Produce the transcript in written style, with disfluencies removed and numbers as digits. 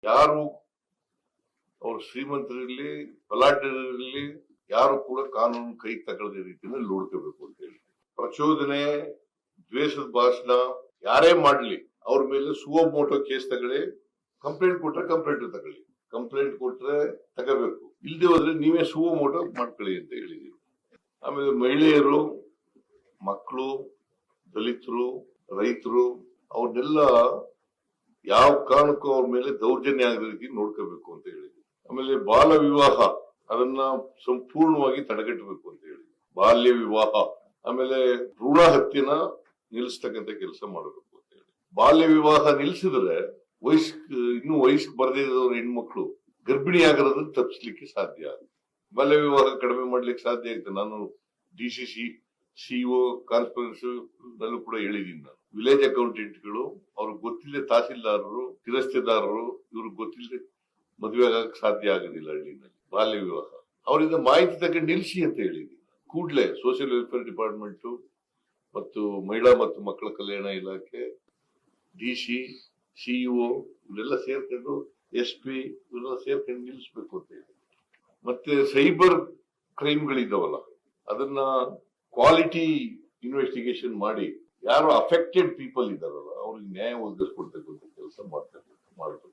ಯಾರು ಅವ್ರು ಶ್ರೀಮಂತರಿರ್ಲಿ ಬಲಾಢ್ಯರಿರ್ಲಿ ಯಾರು ಕೂಡ ಕಾನೂನು ಕೈ ತಗೊಳ್ಳದ ರೀತಿಯಲ್ಲಿ ನೋಡ್ಕೋಬೇಕು ಅಂತ ಹೇಳಿ. ಪ್ರಚೋದನೆ, ದ್ವೇಷದ ಭಾಷಣ ಯಾರೇ ಮಾಡ್ಲಿ ಅವ್ರ ಮೇಲೆ ಸುವೋಮೋಟೋ ಕೇಸ್ ತಗೊಳ್ಳಿ. ಕಂಪ್ಲೇಂಟ್ ಕೊಟ್ರೆ ಕಂಪ್ಲೇಂಟ್ ಕೊಟ್ರೆ ತಗೋಬೇಕು. ಇಲ್ದೇ ಹೋದ್ರೆ ನೀವೇ ಸುವೋಮೋಟೋ ಮಾಡ್ಕೊಳ್ಳಿ ಅಂತ ಹೇಳಿದೀವಿ. ಆಮೇಲೆ ಮಹಿಳೆಯರು, ಮಕ್ಕಳು, ದಲಿತರು, ರೈತರು ಅವ್ರನ್ನೆಲ್ಲ ಯಾವ ಕಾರಣಕ್ಕೂ ಅವ್ರ ಮೇಲೆ ದೌರ್ಜನ್ಯ ಆಗದ ರೀತಿ ನೋಡ್ಕೋಬೇಕು ಅಂತ ಹೇಳಿದ್ವಿ. ಆಮೇಲೆ ಬಾಲ ವಿವಾಹ ಅದನ್ನ ಸಂಪೂರ್ಣವಾಗಿ ತಡೆಗಟ್ಟಬೇಕು ಅಂತ ಹೇಳಿ. ಬಾಲ್ಯ ವಿವಾಹ, ಆಮೇಲೆ ಭ್ರೂಣ ಹತ್ಯೆನ ನಿಲ್ಲಿಸ್ತಕ್ಕಂಥ ಕೆಲಸ ಮಾಡಬೇಕು ಅಂತ ಹೇಳಿ. ಬಾಲ್ಯ ವಿವಾಹ ನಿಲ್ಸಿದ್ರೆ ಇನ್ನು ವಯಸ್ಸಿಗೆ ಬರದೇ ಇರೋರು ಹೆಣ್ಮಕ್ಳು ಗರ್ಭಿಣಿ ಆಗಿರೋದನ್ನ ತಪ್ಪಿಸ್ಲಿಕ್ಕೆ ಸಾಧ್ಯ. ಬಾಲ್ಯ ವಿವಾಹ ಕಡಿಮೆ ಮಾಡ್ಲಿಕ್ಕೆ ಸಾಧ್ಯ ಆಗುತ್ತೆ. ನಾನು DCC CO ಕಾನ್ಫರೆನ್ಸ್ ನಲ್ಲೂ ಕೂಡ ಹೇಳಿದೀನಿ. ನಾನು ವಿಲೇಜ್ ಅಕೌಂಟೆಂಟ್ಗಳು ಅವ್ರಿಗೆ ಗೊತ್ತಿಲ್ಲದೆ ತಹಸೀಲ್ದಾರರು, ಸ್ಥಿರಸ್ತೆದಾರರು ಇವ್ರಿಗೆ ಗೊತ್ತಿಲ್ಲದೆ ಮದುವೆ ಆಗಕ್ಕೆ ಸಾಧ್ಯ ಆಗೋದಿಲ್ಲ ಹಳ್ಳಿನಲ್ಲಿ. ಬಾಲ್ಯ ವಿವಾಹ ಅವರಿಂದ ಮಾಹಿತಿ ತಗೊಂಡು ನಿಲ್ಲಿಸಿ ಅಂತ ಹೇಳಿದೀನಿ. ಕೂಡ್ಲೆ ಸೋಷಿಯಲ್ ವೆಲ್ಫೇರ್ ಡಿಪಾರ್ಟ್ಮೆಂಟ್ ಮತ್ತು ಮಹಿಳಾ ಮತ್ತು ಮಕ್ಕಳ ಕಲ್ಯಾಣ ಇಲಾಖೆ, DC, CO ಇವರೆಲ್ಲ ಸೇರ್ಕೊಂಡು SP ಇವರೆಲ್ಲ ಸೇರ್ಕೊಂಡು ನಿಲ್ಲಿಸ್ಬೇಕು ಅಂತ ಹೇಳಿ. ಮತ್ತೆ ಸೈಬರ್ ಕ್ರೈಮ್ಗಳಿದಾವಲ್ಲ ಅದನ್ನ ಕ್ವಾಲಿಟಿ ಇನ್ವೆಸ್ಟಿಗೇಷನ್ ಮಾಡಿ ಯಾರು ಅಫೆಕ್ಟೆಡ್ ಪೀಪಲ್ ಇದಾರಲ್ಲ ಅವ್ರಿಗೆ ನ್ಯಾಯ ಒದಗಿಸ್ಕೊಡ್ತಕ್ಕಂಥ ಕೆಲಸ ಮಾಡಬೇಕು.